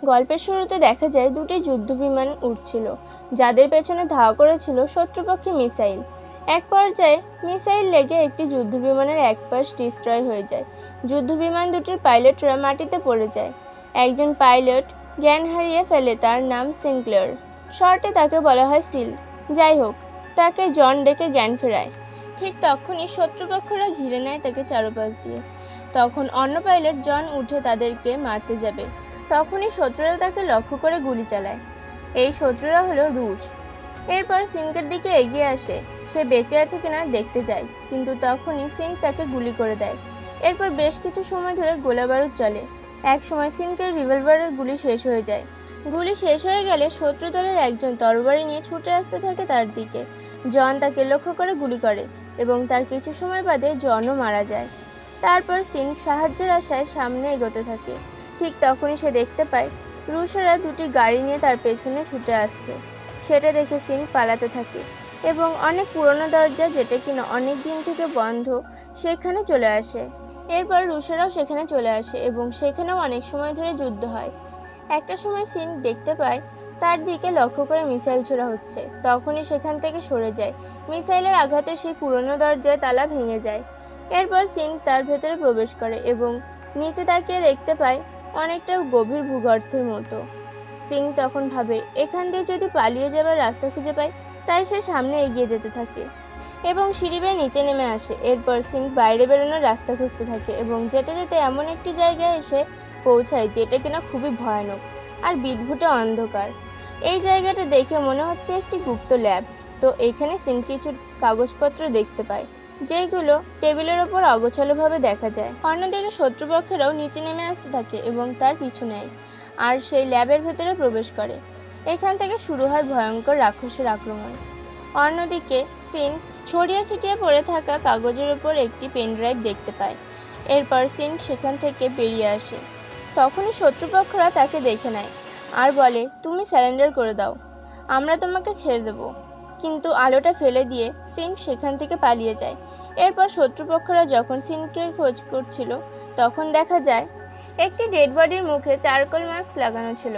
গল্পের শুরুতে দেখা যায় দুটি যুদ্ধবিমান উঠছিল, যাদের পেছনে ধাওয়া করেছিল শত্রুপক্ষের মিসাইল। এক পর্যায়ে মিসাইল লেগে একটি যুদ্ধবিমানের এক পাশ ডিস্ট্রয় হয়ে যায়। যুদ্ধবিমান দুটির পাইলটরা মাটিতে পড়ে যায়। একজন পাইলট জ্ঞান হারিয়ে ফেলে, তার নাম সিনক্লেয়ার। শর্টে তাকে বলা হয় সিল্ক। যাই হোক, তাকে জন ডেকে জ্ঞান ফেরায়। ঠিক তখনই শত্রুপক্ষরা ঘিরে নেয় তাকে চারপাশ দিয়ে। তখন অন্য পাইলট জন উঠে তাদেরকে মারতে যাবে, তখনই শত্রুরা তাকে লক্ষ্য করে গুলি চালায়। এই শত্রুরা হলো রুশ। এরপর সিনকের দিকে এগিয়ে আসে, সে বেঁচে আছে কিনা দেখতে যায়, কিন্তু তখনই সিনক তাকে গুলি করে দেয়। এরপর বেশ কিছু সময় ধরে গোলাবারুদ চলে। এক সময় সিনকের রিভলভারের গুলি শেষ হয়ে যায়। গুলি শেষ হয়ে গেলে শত্রু দলের একজন তরবারি নিয়ে ছুটে আসতে থাকে তার দিকে। জন তাকে লক্ষ্য করে গুলি করে এবং তার কিছু সময় বাদে জনও মারা যায়। তারপর সিনক সাহায্যের আশায় সামনে এগোতে থাকে। ঠিক তখনই সে দেখতে পায় রুশেরা দুটি গাড়ি নিয়ে তার পেছনে ছুটে আসছে। সেটা দেখে সিনক পালাতে থাকে এবং অনেক পুরনো দরজা, যেটা কিনা অনেক দিন থেকে বন্ধ, সেখানে চলে আসে। এরপর রুশেরাও সেখানে চলে আসে এবং সেখানেও অনেক সময় ধরে যুদ্ধ হয়। একটা সময় সিনক দেখতে পায় তার দিকে লক্ষ্য করে মিসাইল ছোড়া হচ্ছে। তখনই সেখান থেকে সরে যায়। মিসাইলের আঘাতে সেই পুরনো দরজায় তালা ভেঙে যায়। এরপর সিনক তার ভেতরে প্রবেশ করে এবং নিচে তাকিয়ে দেখতে পায় অনেকটা গভীর ভূগর্তের মতো। সিনক তখন ভাবে এখান দিয়ে যদি পালিয়ে যাবার রাস্তা খুঁজে পায়। তাই সে সামনে এগিয়ে যেতে থাকে এবং সিঁড়ি বেয়ে নিচে নেমে আসে। এরপর সিনক বাইরে বেরোনোর রাস্তা খুঁজতে থাকে এবং যেতে যেতে এমন একটি জায়গায় এসে পৌঁছায় যেটা কিনা খুবই ভয়ানক আর বিদঘুটে অন্ধকার। এই জায়গাটা দেখে মনে হচ্ছে একটি গুপ্ত ল্যাব। তো এখানে সিনক কিছু কাগজপত্র দেখতে পায়, যেগুলো টেবিলের ওপর অগোছালোভাবে দেখা যায়। অন্যদিকে শত্রুপক্ষেরাও নিচে নেমে আসতে থাকে এবং তার পিছু নেয় আর সেই ল্যাবের ভেতরে প্রবেশ করে। এখান থেকে শুরু হয় ভয়ঙ্কর রাক্ষসের আক্রমণ। অন্যদিকে সিনক ছড়িয়ে ছিটিয়ে পড়ে থাকা কাগজের ওপর একটি পেনড্রাইভ দেখতে পায়। এরপর সিনক সেখান থেকে বেরিয়ে আসে। তখনই শত্রুপক্ষরা তাকে দেখে নেয় আর বলে, তুমি স্যারেন্ডার করে দাও, আমরা তোমাকে ছেড়ে দেব। কিন্তু আলোটা ফেলে দিয়ে সিনক সেখান থেকে পালিয়ে যায়। এরপর শত্রুপক্ষরা যখন সিনকের খোঁজ করছিল, তখন দেখা যায় একটি ডেড বডির মুখে চারকোল মাস্ক লাগানো ছিল।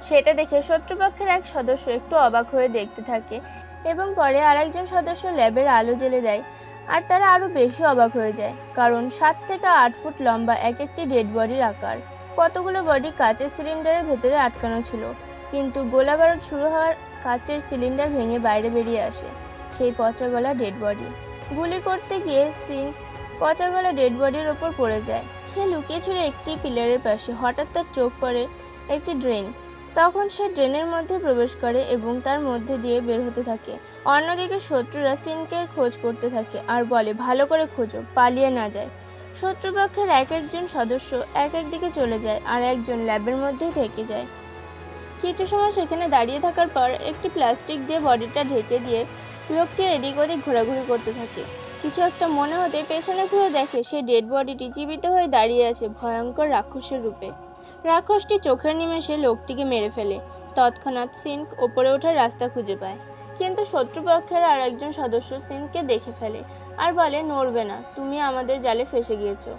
সেটা দেখে শত্রুপক্ষের এক সদস্য একটু অবাক হয়ে দেখতে থাকে এবং পরে আরেকজন সদস্য ল্যাবের আলো জ্বেলে দেয় আর তারা আরও বেশি অবাক হয়ে যায়, কারণ 7 থেকে 8 ফুট লম্বা এক একটি ডেড বডির আকার। কতগুলো বডি কাচের সিলিন্ডারের ভেতরে আটকানো ছিল, কিন্তু গোলাবারুদ শুরু হওয়ার কাচের সিলিন্ডার ভেঙে বাইরে বেরিয়ে আসে সেই পচা গলা ডেড বডি। গুলি করতে গিয়ে সিনক পচা গলা ডেড বডির ওপর পড়ে যায়। সে লুকিয়ে ছিল একটি পিলারের পাশে। হঠাৎ তার চোখ পড়ে একটি ড্রেন। তখন সে ড্রেনের মধ্যে প্রবেশ করে এবং তার মধ্যে দিয়ে বের হতে থাকে। অন্যদিকে শত্রুরা সিনকের খোঁজ করতে থাকে আর বলে, ভালো করে খোঁজো, পালিয়ে না যায়। শত্রুপক্ষের এক একজন সদস্য এক এক দিকে চলে যায় আর একজন ল্যাবের মধ্যেই থেকে যায়। কিছু সময় সেখানে দাঁড়িয়ে থাকার পর একটি প্লাস্টিক দিয়ে বডিটা ঢেকে দিয়ে লোকটি এদিক ওদিক ঘোরাঘুরি করতে থাকে। কিছু একটা মনে হতে পেছনে ঘুরে দেখে সেই ডেড বডিটি জীবিত হয়ে দাঁড়িয়ে আছে ভয়ঙ্কর রাক্ষসের রূপে। রাক্ষসটি চোখের নিমেষে লোকটিকে মেরে ফেলে। তৎক্ষণাৎ সিনক ওপরে ওঠার রাস্তা খুঁজে পায়, কিন্তু শত্রুপক্ষের আর একজন সদস্য সিনককে দেখে ফেলে আর বলে, নড়বে না, তুমি আমাদের জালে ফেসে গিয়েছো।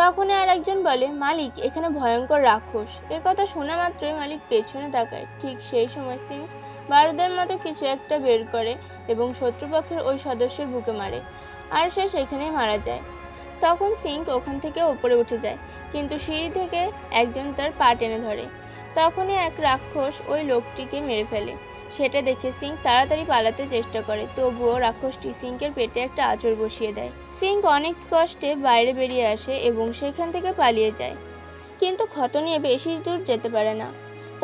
তখনই আর একজন বলে, মালিক, এখানে ভয়ঙ্কর রাক্ষস। এ কথা শোনা মাত্রই মালিক পেছনে তাকায়। ঠিক সেই সময় সিনক বারুদের মতো কিছু একটা বের করে এবং শত্রুপক্ষের ওই সদস্যের বুকে মারে আর সে সেখানেই মারা যায়। তখন সিনক ওখান থেকে ওপরে উঠে যায়, কিন্তু সিঁড়ি থেকে একজন তার পা টেনে ধরে। তখনই এক রাক্ষস ওই লোকটিকে মেরে ফেলে। সেটা দেখে সিনক তাড়াতাড়ি পালাতে চেষ্টা করে, তবুও রাক্ষসটি সিনকের পেটে একটা আঁচড় বসিয়ে দেয়। সিনক অনেক কষ্টে বাইরে বেরিয়ে আসে এবং সেখান থেকে পালিয়ে যায়, কিন্তু ক্ষত নিয়ে বেশি দূর যেতে পারে না।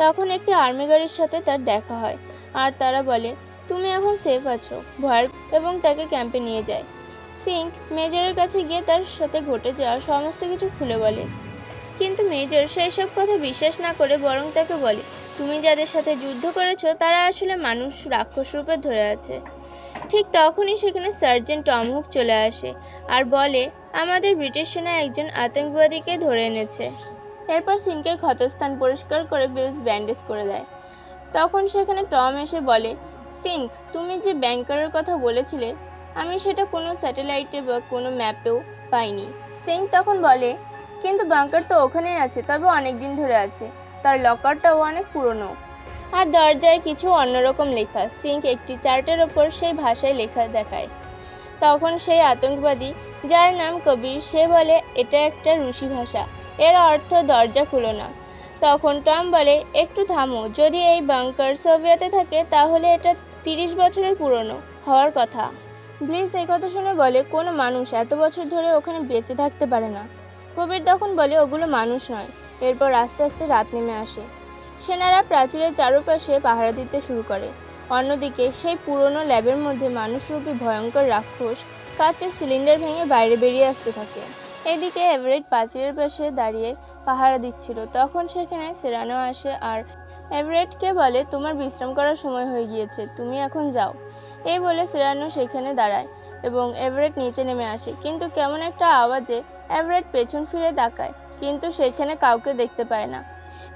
তখন একটি আর্মি গাড়ির সাথে তার দেখা হয় আর তারা বলে, তুমি এখন সেফ আছো, ভয়ের, এবং তাকে ক্যাম্পে নিয়ে যায়। সিনক মেজরের কাছে গিয়ে তার সাথে ঘটে যাওয়া সমস্ত কিছু খুলে বলে, কিন্তু মেজর সেই সব কথা বিশ্বাস না করে বরং তাকে বলে, তুমি যাদের সাথে যুদ্ধ করেছো তারা আসলে মানুষ রাক্ষস রূপে ধরে আছে। ঠিক তখনই সেখানে সার্জেন্ট টম হুক চলে আসে আর বলে, আমাদের ব্রিটিশ সেনা একজন আতঙ্কবাদীকে ধরে এনেছে। এরপর সিনকের ক্ষতস্থান পরিষ্কার করে বিলস ব্যান্ডেজ করে দেয়। তখন সেখানে টম এসে বলে, সিনক, তুমি যে ব্যাংকারের কথা বলেছিলে, আমি সেটা কোনো স্যাটেলাইটে বা কোনো ম্যাপেও পাইনি। সিনক তখন বলে, কিন্তু বাংকার তো ওখানেই আছে, তবে অনেক দিন ধরে আছে। তার লকারটাও অনেক পুরনো। আর দরজায় কিছু অন্যরকম লেখা। সিঙ্ক একটি চার্টের ওপর সেই ভাষায় লেখা দেখায়। তখন সেই আতঙ্কবাদী, যার নাম কবির, সে বলে এটা একটা রুশি ভাষা, এর অর্থ দরজা খুলো না। তখন টম বলে, একটু থামো, যদি এই বাংকার সোভিয়েতে থাকে তাহলে এটা 30 বছরের পুরনো হওয়ার কথা। ব্লিস এই কথা শুনে বলে, কোনো মানুষ এত বছর ধরে ওখানে বেঁচে থাকতে পারে না। কবির তখন বলে, ওগুলো মানুষ নয়। এরপর আস্তে আস্তে রাত নেমে আসে। সেনারা প্রাচীরের চারপাশে পাহারা দিতে শুরু করে। অন্যদিকে সেই পুরনো ল্যাবের মধ্যে মানুষরূপী ভয়ঙ্কর রাক্ষস কাচের সিলিন্ডার ভেঙে বাইরে বেরিয়ে আসতে থাকে। এদিকে এভারেট প্রাচীরের পাশে দাঁড়িয়ে পাহারা দিচ্ছিল। তখন সেখানে সেরানো আসে আর এভারেটকে বলে, তোমার বিশ্রাম করার সময় হয়ে গিয়েছে, তুমি এখন যাও। এই বলে সেরানো সেখানে দাঁড়ায় এবং এভারেট নিচে নেমে আসে। কিন্তু কেমন একটা আওয়াজে এভারেট পেছন ফিরে তাকায়, কিন্তু সেখানে কাউকে দেখতে পায় না,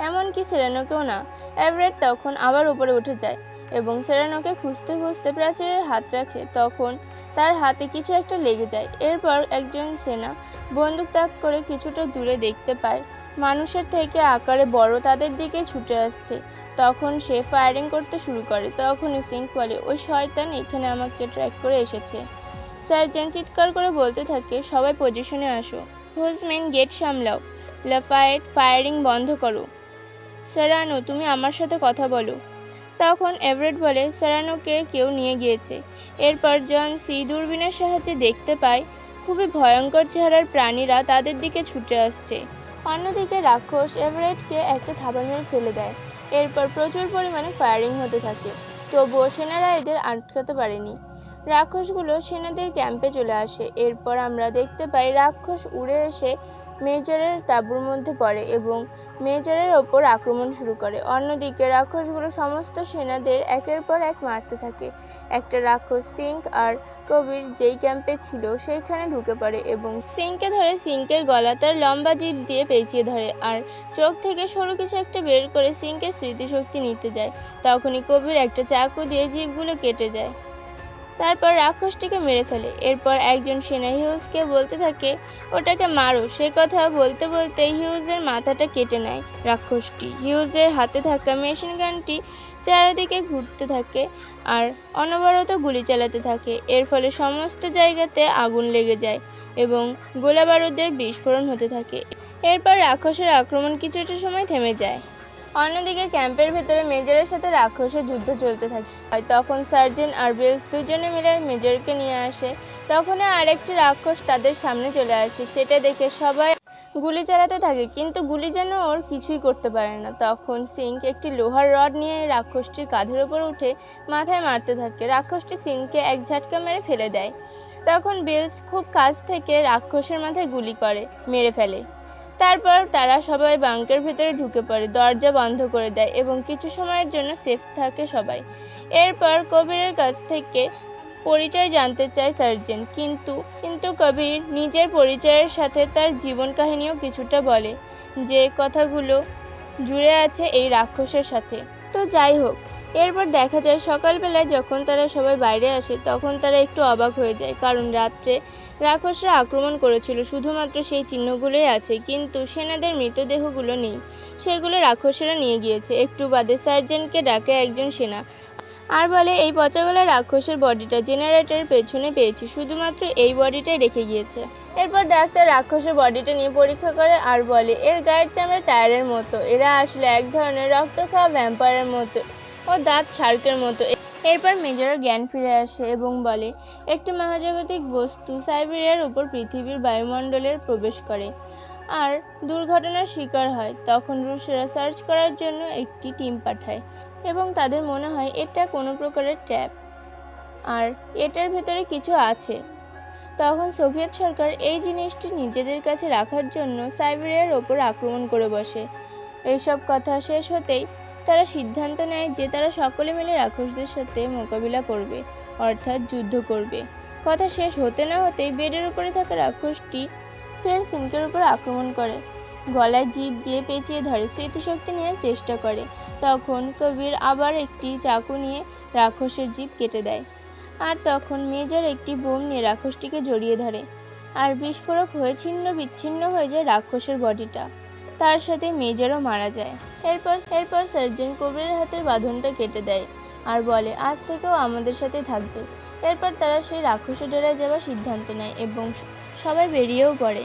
এমনকি সেরানোকেও না। এভারেট তখন আবার উপরে উঠে যায় এবং সেরানোকে খুঁজতে খুঁজতে প্রাচীরের হাত রাখে। তখন তার হাতে কিছু একটা লেগে যায়। এরপর একজন সেনা বন্দুক তাক করে কিছুটা দূরে দেখতে পায় মানুষের থেকে আকারে বড় তাদের দিকে ছুটে আসছে। তখন সে ফায়ারিং করতে শুরু করে। তখনই সিঙ্ক বলে, ওই শয়তান এখানে আমাকে ট্র্যাক করে এসেছে। সার্জেন্ট চিৎকার করে বলতে থাকে, সবাই পজিশনে আসো, হুজমেন গেট সামলাও, লাফায়েত ফায়ারিং বন্ধ করো। সেরানো, তুমি আমার সাথে কথা বলো। তখন এভারেট বলে, সেরানোকে কেউ নিয়ে গিয়েছে। এরপর জন সি দূরবীনের সাহায্যে দেখতে পায় খুবই ভয়ঙ্কর চেহারার প্রাণীরা তাদের দিকে ছুটে আসছে। অন্যদিকে রাক্ষস এভারেটকে একটা থাবা মেরে ফেলে দেয়। এরপর প্রচুর পরিমাণে ফায়ারিং হতে থাকে, তবুও সেনারা এদের আটকাতে পারেনি। রাক্ষসগুলো সেনাদের ক্যাম্পে চলে আসে। এরপর আমরা দেখতে পাই রাক্ষস উড়ে এসে মেজরের তাঁবুর মধ্যে পড়ে এবং মেজরের ওপর আক্রমণ শুরু করে। অন্যদিকে রাক্ষসগুলো সমস্ত সেনাদের একের পর এক মারতে থাকে। একটা রাক্ষস সিঙ্ক আর কবির যেই ক্যাম্পে ছিল সেইখানে ঢুকে পড়ে এবং সিঙ্ককে ধরে সিঙ্কের গলা তার লম্বা জিভ দিয়ে পেঁচিয়ে ধরে আর চোখ থেকে সরু কিছু একটা বের করে সিঙ্কের স্মৃতিশক্তি নিতে যায়। তখনই কবির একটা চাকু দিয়ে জিভগুলো কেটে দেয়, তারপর রাক্ষসটিকে মেরে ফেলে। এরপর একজন সেনা হিউজকে বলতে থাকে, ওটাকে মারো। সে কথা বলতে বলতে হিউজের মাথাটা কেটে নেয় রাক্ষসটি। হিউজের হাতে থাকা মেশিন গানটি চারিদিকে ঘুরতে থাকে আর অনবরত গুলি চালাতে থাকে। এর ফলে সমস্ত জায়গাতে আগুন লেগে যায় এবং গোলা বারুদের বিস্ফোরণ হতে থাকে। এরপর রাক্ষসের আক্রমণ কিছুটা সময় থেমে যায়। অন্যদিকে ক্যাম্পের ভেতরে মেজরের সাথে রাক্ষসের যুদ্ধ চলতে থাকে। তখন সার্জেন্ট আর বেলস দুজনে মিলে মেজরকে নিয়ে আসে। তখন আরেকটি রাক্ষস তাদের সামনে চলে আসে। সেটা দেখে সবাই গুলি চালাতে থাকে, কিন্তু গুলি যেন ওর কিছুই করতে পারে না। তখন সিঙ্ক একটি লোহার রড নিয়ে রাক্ষসটির কাঁধের ওপর উঠে মাথায় মারতে থাকে। রাক্ষসটি সিঙ্ককে এক ঝাটকা মেরে ফেলে দেয়। তখন বেলস খুব কাছ থেকে রাক্ষসের মাথায় গুলি করে মেরে ফেলে। তারপর তারা সবাই বাঙ্কের ভেতরে ঢুকে পড়ে, দরজা বন্ধ করে দেয় এবং কিছু সময়ের জন্য সেফ থাকে সবাই। এরপর কবিরের কাছ থেকে পরিচয় জানতে চায় সার্জেন্ট, কিন্তু কবির নিজের পরিচয়ের সাথে তার জীবন কাহিনীও কিছুটা বলে, যে কথাগুলো জুড়ে আছে এই রাক্ষসের সাথে। তো যাই হোক, এরপর দেখা যায় সকালবেলায় যখন তারা সবাই বাইরে আসে তখন তারা একটু অবাক হয়ে যায়, কারণ রাত্রে রাক্ষসরা আক্রমণ করেছিল, শুধুমাত্র সেই চিহ্নগুলোই আছে, কিন্তু সেনাদের মৃতদেহগুলো নেই, সেগুলো রাক্ষসেরা নিয়ে গিয়েছে। একটু বাদে সার্জেন্টকে ডাকে একজন সেনা আর বলে, এই পচাগলা রাক্ষসের বডিটা জেনারেটরের পেছনে পেয়েছি, শুধুমাত্র এই বডিটাই রেখে গিয়েছে। এরপর ডাক্তার রাক্ষসের বডিটা নিয়ে পরীক্ষা করে আর বলে, এর গায়ের চামড়া টায়ারের মতো, এরা আসলে এক ধরনের রক্ত খাওয়া ভ্যাম্পায়ারের মতো ও দাঁত শার্কের মতো। এরপর মেজরের জ্ঞান ফিরে আসে এবং বলে, একটি মহাজাগতিক বস্তু সাইবেরিয়ার উপর পৃথিবীর বায়ুমণ্ডলে প্রবেশ করে আর দুর্ঘটনার শিকার হয়। তখন রুশরা সার্চ করার জন্য একটি টিম পাঠায় এবং তাদের মনে হয় এটা কোনো প্রকারের ট্র্যাপ আর এটার ভেতরে কিছু আছে। তখন সোভিয়েত সরকার এই জিনিসটি নিজেদের কাছে রাখার জন্য সাইবেরিয়ার ওপর আক্রমণ করে বসে। এইসব কথা শেষ হতেই তারা সিদ্ধান্ত নেয় যে তারা সকলে মিলে রাক্ষসদের সাথে মোকাবিলা করবে, অর্থাৎ যুদ্ধ করবে। কথা শেষ হতে না হতেই বেডের উপরে থাকা রাক্ষসটি ফের সিঙ্কের উপর আক্রমণ করে, গলায় জিভ দিয়ে পেঁচিয়ে ধরে, স্মৃতিশক্তি নেওয়ার চেষ্টা করে। তখন কবির আবার একটি চাকু নিয়ে রাক্ষসের জিভ কেটে দেয় আর তখন মেজর একটি বোম নিয়ে রাক্ষসটিকে জড়িয়ে ধরে আর বিস্ফোরক হয়ে ছিন্ন বিচ্ছিন্ন হয়ে যায় রাক্ষসের বডিটা। তার সাথে মেজরও মারা যায়। এরপর সার্জেন্ট কবিরের হাতের বাঁধনটা কেটে দেয় আর বলে আজ থেকেও আমাদের সাথে থাকবে। এরপর তারা সেই রাক্ষসের ডেরায় যাওয়ার সিদ্ধান্ত নেয় এবং সবাই বেরিয়েও পড়ে।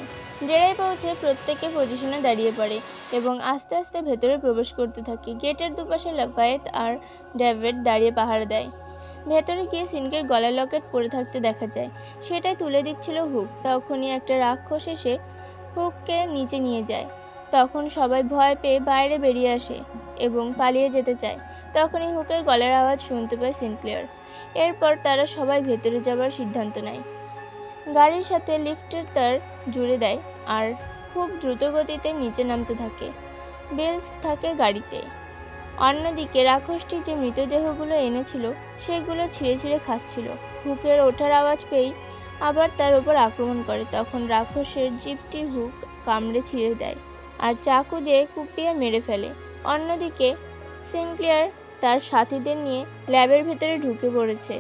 ডেরায় পৌঁছে প্রত্যেকে পজিশনে দাঁড়িয়ে পড়ে এবং আস্তে আস্তে ভেতরে প্রবেশ করতে থাকে। গেটের দুপাশে লাফায়েত আর ডেভিড দাঁড়িয়ে পাহারা দেয়। ভেতরে গিয়ে সিনকের গলায় লকেট পরে থাকতে দেখা যায়, সেটাই তুলে দিচ্ছিল হুক। তখনই একটা রাক্ষস এসে হুককে নিচে নিয়ে যায়। তখন সবাই ভয় পেয়ে বাইরে বেরিয়ে আসে এবং পালিয়ে যেতে চায়। তখনই হুকের গলার আওয়াজ শুনতে পায় সিনক্লেয়ার। এরপর তারা সবাই ভেতরে যাবার সিদ্ধান্ত নেয়। গাড়ির সাথে লিফটের তার জুড়ে দেয় আর খুব দ্রুত গতিতে নিচে নামতে থাকে। বিলস থাকে গাড়িতে। অন্যদিকে রাক্ষসটি যে মৃতদেহগুলো এনেছিল সেগুলো ছিঁড়ে ছিঁড়ে খাচ্ছিল। হুকের ওঠার আওয়াজ পেয়েই আবার তার উপর আক্রমণ করে। তখন রাক্ষসের জিপটি হুক কামড়ে ছিঁড়ে দেয় আর চাকু দিয়ে কুপিয়ে মেরে ফেলে। অন্যদিকে সিনক্লেয়ার তার সাথীদের নিয়ে ল্যাবের ভেতরে ঢুকে পড়েছে।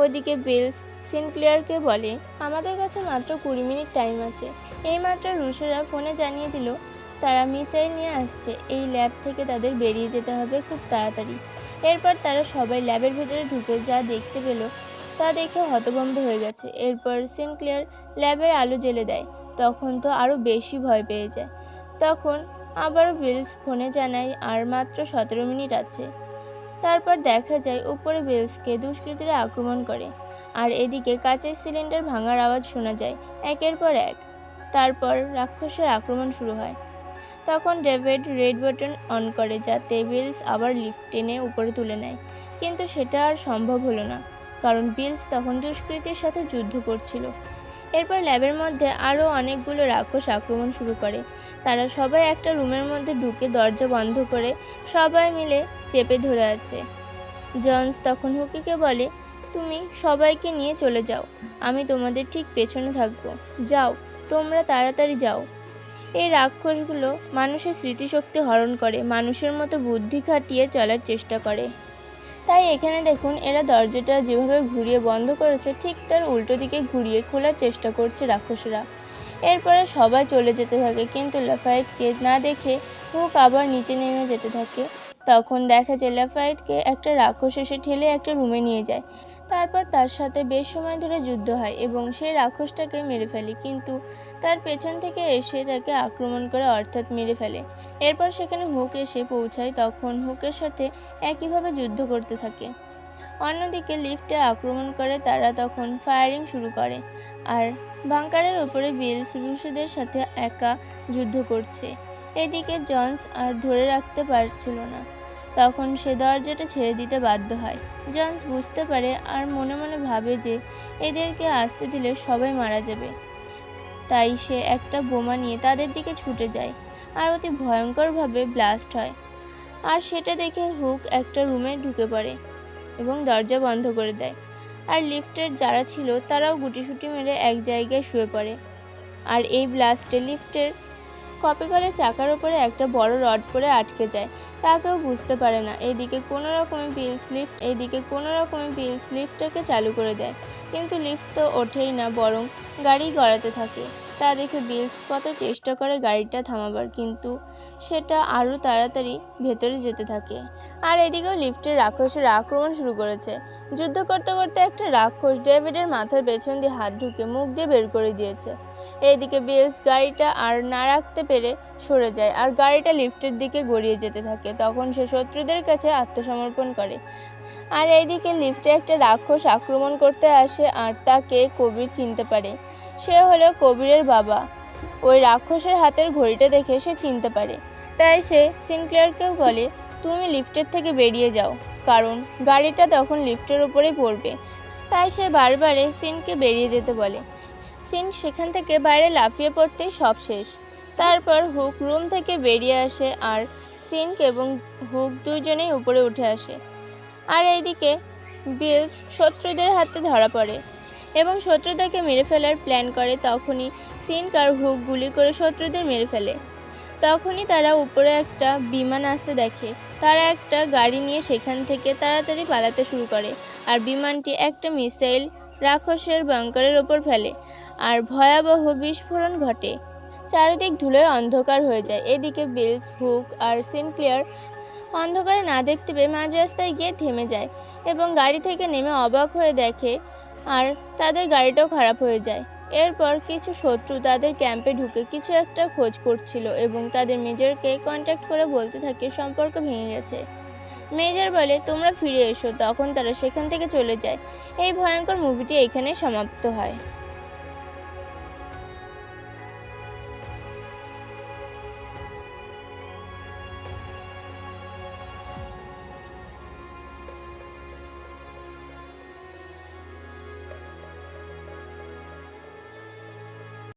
ওদিকে বিলস সিনক্লেয়ারকে বলে আমাদের কাছে মাত্র 20 মিনিট টাইম আছে। এইমাত্র রুশেরা ফোনে জানিয়ে দিল তারা মিসাইল নিয়ে আসছে। এই ল্যাব থেকে তাদের বেরিয়ে যেতে হবে খুব তাড়াতাড়ি। এরপর তারা সবাই ল্যাবের ভেতরে ঢুকে যা দেখতে পেল তা দেখে হতভম্ব হয়ে গেছে। এরপর সিনক্লেয়ার ল্যাবের আলো জ্বেলে দেয়। তখন তো আরও বেশি ভয় পেয়ে যায়। তখন আবার বিলস ফোনে জানায় আর মাত্র 17 মিনিট আছে। তারপর দেখা যায় উপরে বিলসকে দুষ্কৃতীরা আক্রমণ করে আর এদিকে কাচের সিলিন্ডার ভাঙার আওয়াজ শোনা যায় একের পর এক। তারপর রাক্ষসের আক্রমণ শুরু হয়। তখন ডেভিড রেড বাটন অন করে যাতে বিলস আবার লিফট টেনে উপরে তুলে নেয়, কিন্তু সেটা আর সম্ভব হলো না কারণ বিলস তখন দুষ্কৃতীর সাথে যুদ্ধ করছিল। এরপর ল্যাবের মধ্যে আরও অনেকগুলো রাক্ষস আক্রমণ শুরু করে। তারা সবাই একটা রুমের মধ্যে ঢুকে দরজা বন্ধ করে সবাই মিলে চেপে ধরে আছে। জনস তখন হুকিকে বলে তুমি সবাইকে নিয়ে চলে যাও, আমি তোমাদের ঠিক পেছনে থাকবো। যাও, তোমরা তাড়াতাড়ি যাও। এই রাক্ষসগুলো মানুষের স্মৃতিশক্তি হরণ করে, মানুষের মতো বুদ্ধি খাটিয়ে চলার চেষ্টা করে। তাই এখানে দেখুন এরা দরজাটা যেভাবে ঘুরিয়ে বন্ধ করেছে ঠিক তার উল্টো দিকে ঘুরিয়ে খোলার চেষ্টা করছে রাক্ষসরা। এরপরে সবাই চলে যেতে থাকে, কিন্তু লাফায়েতকে না দেখে হুক আবার নিচে নেমে যেতে থাকে। তখন দেখা যায় লাফায়েতকে একটা রাক্ষস এসে ঠেলে একটা রুমে নিয়ে যায়। তারপর তার সাথে বেশ সময় ধরে যুদ্ধ হয় এবং সেই রাক্ষসটাকে মেরে ফেলে, কিন্তু তার পেছন থেকে এসে তাকে আক্রমণ করে অর্থাৎ মেরে ফেলে। এরপর সেখানে হুক এসে পৌঁছায়। তখন হুকের সাথে একইভাবে যুদ্ধ করতে থাকে। অন্যদিকে লিফটে আক্রমণ করে তারা তখন ফায়ারিং শুরু করে আর বাংকারের উপরে বিলস রুশদের সাথে একা যুদ্ধ করছে। এদিকে জনস আর ধরে রাখতে পারছিল না, তখন সে দরজাটা ছেড়ে দিতে বাধ্য হয়। জনস বুঝতে পারে আর মনে মনে ভাবে যে এদেরকে আসতে দিলে সবাই মারা যাবে। তাই সে একটা বোমা নিয়ে তাদের দিকে ছুটে যায় আর অতি ভয়ঙ্করভাবে ব্লাস্ট হয়। আর সেটা দেখে হুক একটা রুমে ঢুকে পড়ে এবং দরজা বন্ধ করে দেয়। আর লিফটের যারা ছিল তারাও গুটিসুটি মেরে এক জায়গায় শুয়ে পড়ে। আর এই ব্লাস্টে লিফটের কপিকলের চাকার উপরে একটা বড় রড পরে আটকে যায়, তা কেউ বুঝতে পারে না। এদিকে কোনো রকমে বিলস লিফটটাকে চালু করে দেয়, কিন্তু লিফট তো ওঠেই না, বরং গাড়ি গড়াতে থাকে। তা দেখে বিলস কত চেষ্টা করে গাড়িটা থামাবার, কিন্তু সেটা আরও তাড়াতাড়ি ভেতরে যেতে থাকে। আর এদিকেও লিফটের রাক্ষসেরা আক্রমণ শুরু করেছে। যুদ্ধ করতে করতে একটা রাক্ষস ডেভিডের মাথার পেছন দিয়ে হাত ঢুকে মুখ দিয়ে বের করে দিয়েছে। এইদিকে বিলস গাড়িটা আর না রাখতে পেরে সরে যায় আর গাড়িটা লিফটের দিকে গড়িয়ে যেতে থাকে। তখন সে শত্রুদের কাছে আত্মসমর্পণ করে। আর এইদিকে লিফটে একটা রাক্ষস আক্রমণ করতে আসে আর তাকে কবির চিনতে পারে। সে হলো কবিরের বাবা। ওই রাক্ষসের হাতের ঘড়িটা দেখে সে চিনতে পারে। তাই সে সিনক্লেয়ারকেও বলে তুমি লিফটের থেকে বেরিয়ে যাও, কারণ গাড়িটা তখন লিফটের উপরেই পড়বে। তাই সে বারবারে সিনকে বেরিয়ে যেতে বলে। সিন সেখান থেকে বাইরে লাফিয়ে পড়তেই সব শেষ। তারপর হুক রুম থেকে বেরিয়ে আসে আর সিনক এবং হুক দুজনেই উপরে উঠে আসে। আর এইদিকে বিলস শত্রুদের হাতে ধরা পড়ে এবং শত্রুদেরকে মেরে ফেলার প্ল্যান করে। তখনই সিনক আর হুক গুলি করে শত্রুদের মেরে ফেলে। তখনই তারা উপরে একটা বিমান আসতে দেখে। তারা একটা গাড়ি নিয়ে সেখান থেকে তাড়াতাড়ি পালাতে শুরু করে আর বিমানটি একটা মিসাইল রাক্ষসের বাংকারের ওপর ফেলে আর ভয়াবহ বিস্ফোরণ ঘটে। চারিদিক ধুলোয় অন্ধকার হয়ে যায়। এদিকে বিলস, হুক আর সিনক্লিয়ার অন্ধকারে না দেখতে পেয়ে মাঝ রাস্তায় গিয়ে থেমে যায় এবং গাড়ি থেকে নেমে অবাক হয়ে দেখে আর তাদের গাড়িটাও খারাপ হয়ে যায়। এরপর কিছু শত্রু তাদের ক্যাম্পে ঢুকে কিছু একটা খোঁজ করছিল এবং তাদের মেজরকে কন্ট্যাক্ট করে বলতে থাকে সম্পর্ক ভেঙে গেছে। মেজর বলে তোমরা ফিরে এসো, তখন তারা সেখান থেকে চলে যায়। এই ভয়ঙ্কর মুভিটি এখানেই সমাপ্ত হয়।